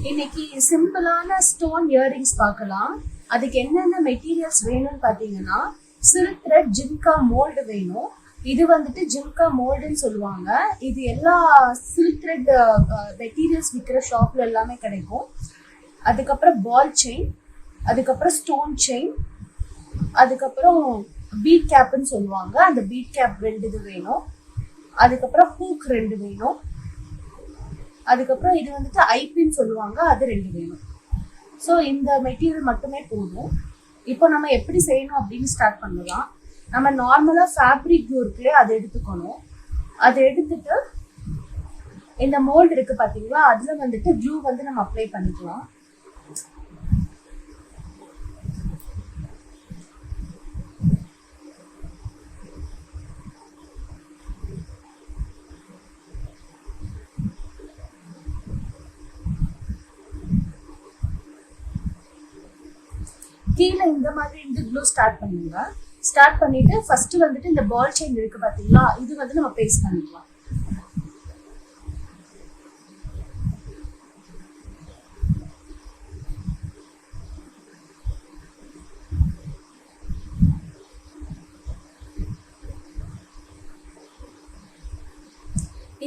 இன்னைக்கு சிம்பிளான stone earrings பார்க்கலாம். அதுக்கு என்னென்ன மெட்டீரியல்ஸ் வேணும்னு பார்த்தீங்கன்னா, சில்க் த்ரெட் ஜிம்கா மோல்டு வேணும். இது வந்துட்டு ஜிம்கா மோல்டுன்னு சொல்லுவாங்க. இது எல்லா சில்க் த்ரெட் மெட்டீரியல்ஸ் விற்கிற ஷாப்ல எல்லாமே கிடைக்கும். அதுக்கப்புறம் பால் செயின், அதுக்கப்புறம் ஸ்டோன் செயின், அதுக்கப்புறம் பீட் கேப்னு சொல்லுவாங்க. அந்த பீட் கேப் 2 இது வேணும். அதுக்கப்புறம் ஹூக் 2 வேணும். அதுக்கப்புறம் இது வந்துட்டு ஐபின்னு சொல்லுவாங்க, அது 2 வேணும். ஸோ இந்த மெட்டீரியல் மட்டுமே போதும். இப்போ நம்ம எப்படி செய்யணும் அப்படின்னு ஸ்டார்ட் பண்ணலாம். நம்ம நார்மலாக ஃபேப்ரிக் க்ளூ இருக்குல்ல, அதை எடுத்துக்கணும். அதை எடுத்துட்டு இந்த மோல்டு இருக்கு பார்த்தீங்களா, அதில் வந்துட்டு க்ளூ வந்து நம்ம அப்ளை பண்ணிக்கலாம். கீழே இந்த மாதிரி இந்த க்ளூ ஸ்டார்ட் பண்ணுங்க. ஸ்டார்ட் பண்ணிட்டு ஃபர்ஸ்ட் வந்துட்டு இந்த பால் செயின் இருக்கு பாத்தீங்களா, இது வந்து நம்ம பேஸ்ட் பண்ணிக்கலாம்.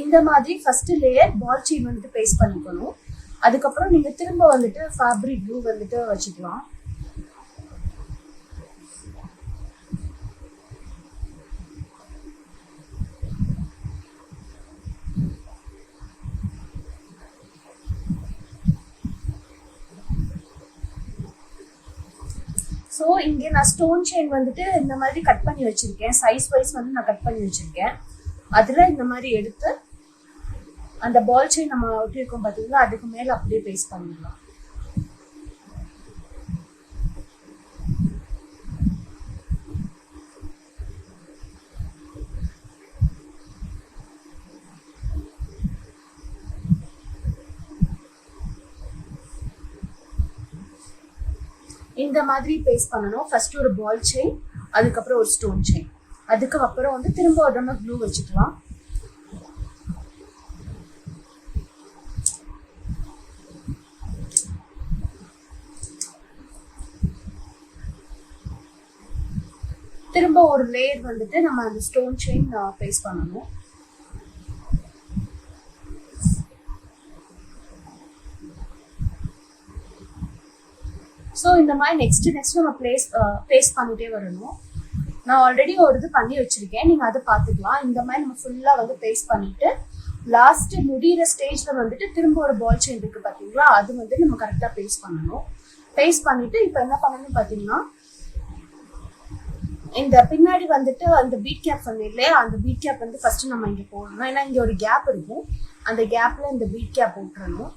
இந்த மாதிரி ஃபர்ஸ்ட் லேயர் பால் செயின் வந்துட்டு பேஸ்ட் பண்ணிக்கணும். அதுக்கப்புறம் நீங்க திரும்ப வந்துட்டு ஃபேப்ரிக் க்ளூ வந்துட்டு வச்சுக்கலாம். ஸோ இங்கே நான் ஸ்டோன் செயின் வந்துட்டு இந்த மாதிரி கட் பண்ணி வச்சிருக்கேன். சைஸ் வைஸ் வந்து நான் கட் பண்ணி வச்சிருக்கேன். அதில் இந்த மாதிரி எடுத்து அந்த பால் செயின் நம்ம ஒட்டியிருக்கோம் பார்த்தீங்களா, அதுக்கு மேலே அப்படியே பேஸ்ட் பண்ணிடலாம். இந்த மாதிரி பேஸ்ட் பண்ணணும். ஃபர்ஸ்ட் ஒரு பால் செயின், அதுக்கப்புறம் ஒரு ஸ்டோன் செயின், அதுக்கப்புறம் வந்து திரும்ப ஒரு நம்ம க்ளூ வச்சுக்கலாம். திரும்ப ஒரு லேயர் வந்துட்டு நம்ம அந்த ஸ்டோன் செயின் பேஸ்ட் பண்ணணும். ஸோ இந்த மாதிரி நெக்ஸ்ட் நம்ம பேஸ்ட் பண்ணிட்டே வரணும். நான் ஆல்ரெடி ஒரு இது பண்ணி வச்சிருக்கேன், நீங்கள் அதை பார்த்துக்கலாம். இந்த மாதிரி நம்ம ஃபுல்லாக வந்து பேஸ்ட் பண்ணிட்டு லாஸ்ட் முடிகிற ஸ்டேஜில் வந்துட்டு திரும்ப ஒரு பால் செயின் இருக்குது பார்த்தீங்களா, அது வந்து நம்ம கரெக்டாக பேஸ்ட் பண்ணணும். பேஸ்ட் பண்ணிட்டு இப்போ என்ன பண்ணணும்னு பார்த்தீங்கன்னா, இந்த பின்னாடி வந்துட்டு அந்த பீட் கேப் சொன்னேன் இல்லையா, அந்த பீட் கேப் வந்து ஃபர்ஸ்ட் நம்ம இங்கே போடணும். ஏன்னா இங்கே ஒரு கேப் இருக்கும், அந்த கேப்பில் இந்த பீட் கேப் போட்டுறணும்.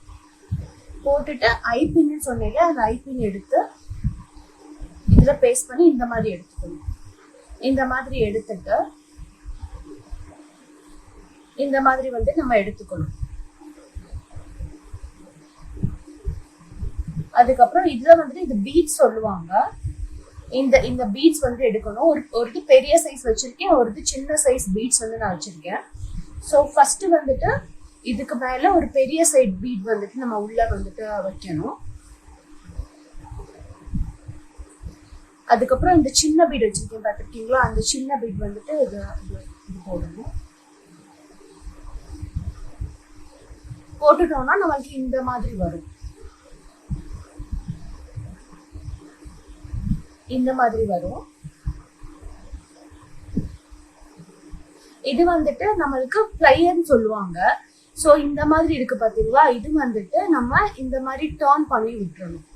போட்டுட்டு ஐபின்னு சொன்னீங்க, அந்த ஐபின் எடுத்து இதில் பேஸ்ட் பண்ணி இந்த மாதிரி எடுத்துக்கணும். இந்த மாதிரி எடுத்துட்டு இந்த மாதிரி வந்து நம்ம எடுத்துக்கணும். அதுக்கப்புறம் இதுல வந்துட்டு இது பீட்ஸ் சொல்லுவாங்க. இந்த பீட்ஸ் வந்து எடுக்கணும். ஒரு பெரிய சைஸ் வச்சிருக்கேன், ஒரு சின்ன சைஸ் பீட்ஸ் வந்து நான் வச்சிருக்கேன். ஸோ ஃபர்ஸ்ட் வந்துட்டு இதுக்கு மேல ஒரு பெரிய சைட் பீட் வந்துட்டு நம்ம உள்ள வந்துட்டு வைக்கணும். அதுக்கப்புறம் இந்த சின்ன பீட் வச்சிருக்கேன் பார்த்துருக்கீங்களா, அந்த சின்ன பீட் வந்துட்டு இது போடணும். போட்டுட்டோம்னா நம்மளுக்கு இந்த மாதிரி வரும். இந்த மாதிரி வரும். இது வந்துட்டு நம்மளுக்கு பிளையர்னு சொல்லுவாங்க. ஸோ இந்த மாதிரி இருக்கு பார்த்தீங்களா, இது வந்துட்டு நம்ம இந்த மாதிரி டர்ன் பண்ணி விட்டுறணும்.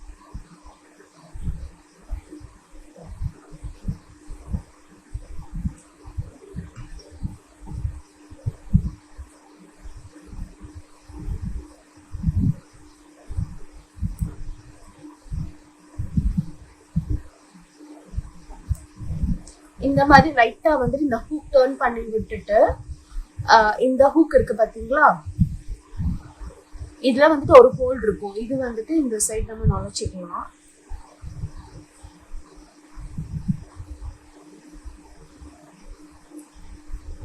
இந்த மாதிரி ரைட்டா வந்துட்டு இந்த ஹூக் டர்ன் பண்ணி விட்டுட்டு இந்த ஹூக் இருக்கு பாத்தீங்களா, இதுல வந்துட்டு ஒரு ஹோல் இருக்கும். இது வந்துட்டு இந்த சைடு நம்ம நுழைச்சிக்கலாம்.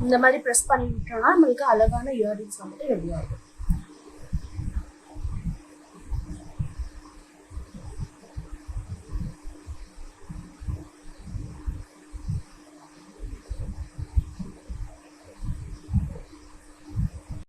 இந்த மாதிரி ப்ரெஸ் பண்ணி விட்டோம்னா நம்மளுக்கு அழகான இயரிங்ஸ் வந்துட்டு ரெடி ஆகும்.